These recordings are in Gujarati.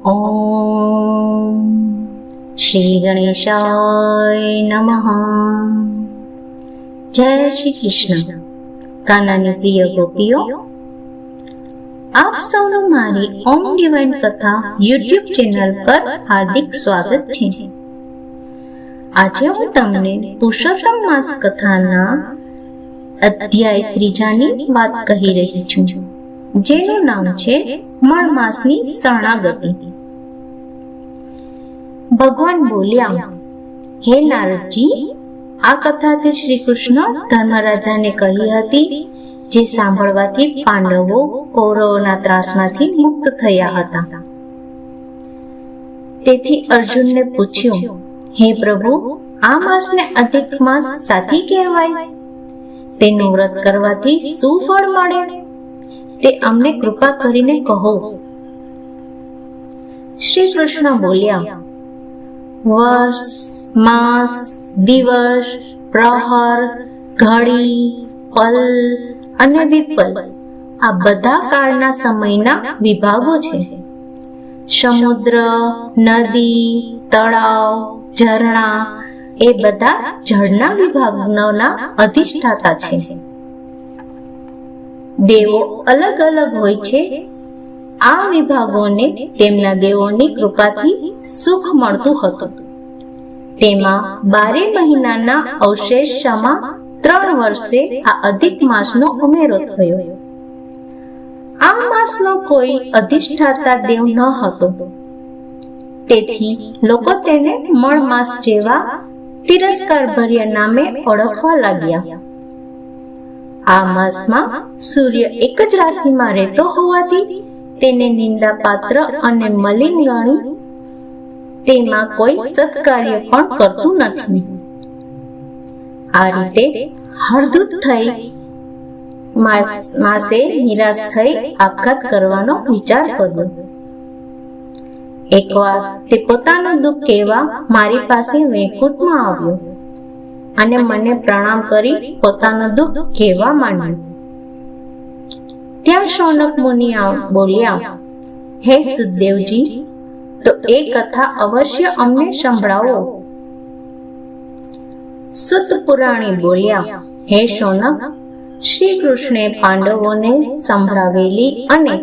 ઓમ શ્રી ગણેશાય નમઃ. જય શ્રી કૃષ્ણ. કાનાની પ્રિય ગોપીઓ, આપ સૌનું મારી ઓમ ડિવાઇન કથા યુટ્યુબ ચેનલ પર હાર્દિક સ્વાગત છે. આજે હું તમને પુરુષોત્તમ માસ કથાના અધ્યાય 3ની વાત કહી રહી છું, જેનું નામ છે મળ માસની શરણાગતિ. ભગવાન બોલ્યા, હે નારદજી, આ કથાથી શ્રી કૃષ્ણ ધર્મરાજાને કહી હતી, જે સાંભળવાથી પાંડવો કૌરવોના ત્રાસમાંથી મુક્ત થયા હતા. તેથી અર્જુનને પૂછ્યું, હે પ્રભુ, આ માસને અધિક માસ સાથી કહેવાય? તેનું વ્રત કરવાથી શું ફળ મળે તે અમને કૃપા કરીને કહો. શ્રી કૃષ્ણ બોલ્યા, વર્ષ, માસ, દિવસ, પ્રહર, ઘડી, પલ અને વિપલ આ બધા કાળના સમયના વિભાગો છે. સમુદ્ર, નદી, તળાવ, ઝરણા એ બધા જળના વિભાગોના અધિષ્ઠાતા છે. દેવો અલગ અલગ હોય છે. આ વિભાગોને તેમના દેવોની કૃપાથી સુખ મળતું હતું. તેમાં 12 મહિનાના અવશેષમાં 3 વર્ષે આ અધિક માસનો ઉમેરો થયો. આ માસનો કોઈ અધિષ્ઠાતા દેવ ન હતો, તેથી લોકો તેને મળ માસ જેવા તિરસ્કાર ભર્યા નામે ઓળખવા લાગ્યા. આ માસમાં સૂર્ય એક જ રાશિમાં રહેતો હોવાથી તેને નિંદા પાત્ર અને મલિન ગણી તેમાં કોઈ સત્કાર્ય પણ કરતું નથી. આ રીતે હળધૂત થઈ માસે નિરાશ થઈ આપઘાત કરવાનો વિચાર કર્યો. એકવાર તે પોતાનું દુઃખ કહેવા મારી પાસે વૈકુંઠમાં આવ્યો અને મને પ્રણામ કરી પોતાનું દુઃખ કહેવા માંડ્યું. ત્યાં શૌનક મુનિ બોલ્યા, હે સુખદેવજી, તો એ કથા અવશ્ય અમને સંભળાવો. સુત પુરાણી બોલ્યા, હે શૌનક, શ્રી કૃષ્ણે પાંડવોને સંભળાવેલી અને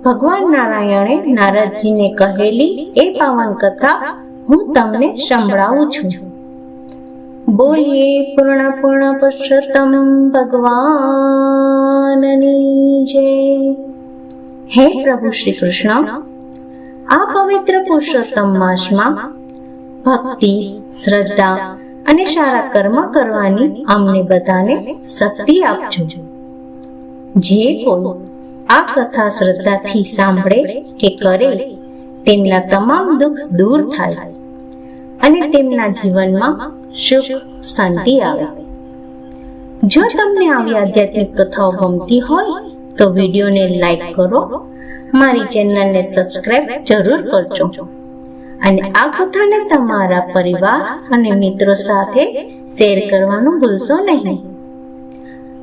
ભગવાન નારાયણે નારદજીને કહેલી એ પાવન કથા હું તમને સંભળાવું છું. બોલીએ પૂર્ણ પુરુષોત્તમ ભગવાનની જય. હે પ્રભુ શ્રી કૃષ્ણ, આ પવિત્ર પુરુષોત્તમ માસમાં ભક્તિ, શ્રદ્ધા અને સારા કર્મ કરવાની અમને બધાને શક્તિ આપજો. જે કોઈ આ કથા શ્રદ્ધાથી સાંભળે કે કરે, તેમના તમામ દુઃખ દૂર થાય અને તેમના જીવનમાં સુખ શાંતિ આવે. જો તમને આવી આધ્યાત્મિક કથાઓ ગમતી હોય તો વિડીયોને લાઈક કરો, મારી ચેનલને સબસ્ક્રાઇબ જરૂર કરજો અને આ કથાને તમારા પરિવાર અને મિત્રો સાથે શેર કરવાનું ભૂલશો નહીં.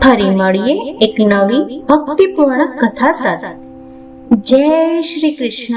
ફરી મળીએ એક નવી ભક્તિપૂર્ણ કથા સાથે. જય શ્રી કૃષ્ણ.